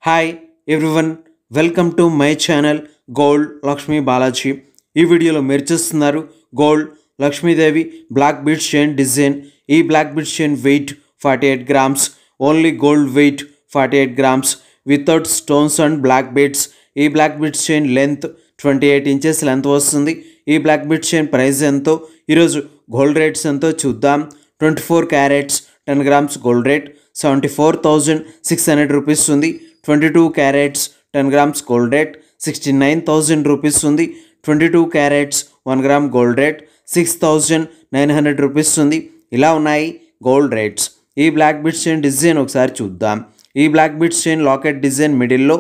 Hi everyone, welcome to my channel Gold Lakshmi Balaji. ఈ వీడియోలో మీరు చూస్తున్నారు gold Lakshmidevi black beads chain design. ఈ black beads chain weight 48 grams, only gold weight 48 grams without stones and black beads. ఈ black beads chain length 28 inches length వస్తుంది. ఈ black beads chain price ఎంతో, ఈరోజు గోల్డ్ రేట్స్ ఎంతో చూద్దాం. 24 carats 10 grams gold rate 74,600 rupees ఉంది. 22 carats 10 grams gold rate 69,000 rupees ఉంది. 22 carats 1 gram gold rate 6,900 rupees ఉంది. ఇలా ఉన్నాయి గోల్డ్ రేట్స్. ఈ బ్లాక్ బీడ్స్ చైన్ డిజైన్ ఒకసారి చూద్దాం. ఈ black beads chain locket design మిడిల్లో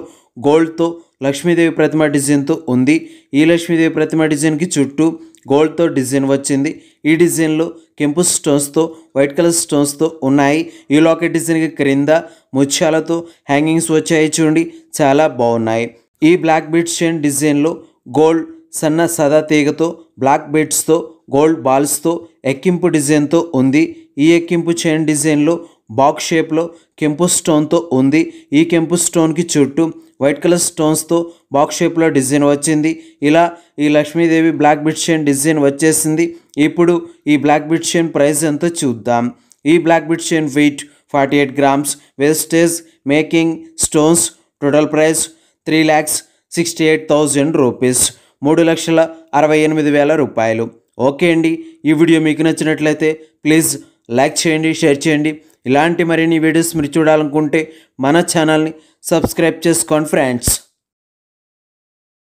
గోల్డ్తో లక్ష్మీదేవి ప్రతిమ డిజైన్తో ఉంది. ఈ లక్ష్మీదేవి ప్రతిమ డిజైన్కి చుట్టూ గోల్డ్తో డిజైన్ వచ్చింది. ఈ డిజైన్లో కెంపు స్టోన్స్తో వైట్ కలర్ స్టోన్స్తో ఉన్నాయి. ఈ లాకెట్ డిజైన్కి క్రింద ముత్యాలతో హ్యాంగింగ్స్ వచ్చాయి, చూడండి చాలా బాగున్నాయి. ఈ బ్లాక్ బీడ్స్ చైన్ డిజైన్లో గోల్డ్ సన్న సదా తీగతో బ్లాక్ బీడ్స్తో గోల్డ్ బాల్స్తో ఎక్కింపు డిజైన్తో ఉంది. ఈ ఎక్కింపు చైన్ డిజైన్లో బాక్స్ షేప్లో కెంపు స్టోన్తో ఉంది. ఈ కెంపు స్టోన్కి చుట్టూ వైట్ కలర్ స్టోన్స్తో బాక్స్ షేప్లో డిజైన్ వచ్చింది. ఇలా ఈ Lakshmidevi black beads chain design వచ్చేసింది. ఇప్పుడు ఈ బ్లాక్ బీడ్స్ చైన్ ప్రైస్ ఎంతో చూద్దాం. ఈ black beads chain weight 48 grams, wastage making stones, total price 3,68,000 rupees, 3,68,000 రూపాయలు. ఓకే అండి, ఈ వీడియో మీకు నచ్చినట్లయితే ప్లీజ్ లైక్ చేయండి, షేర్ చేయండి. ఇలాంటి మరిన్ని వీడియోస్ మీరు చూడాలనుకుంటే మన ఛానల్ని సబ్స్క్రైబ్ చేసుకోండి ఫ్రెండ్స్.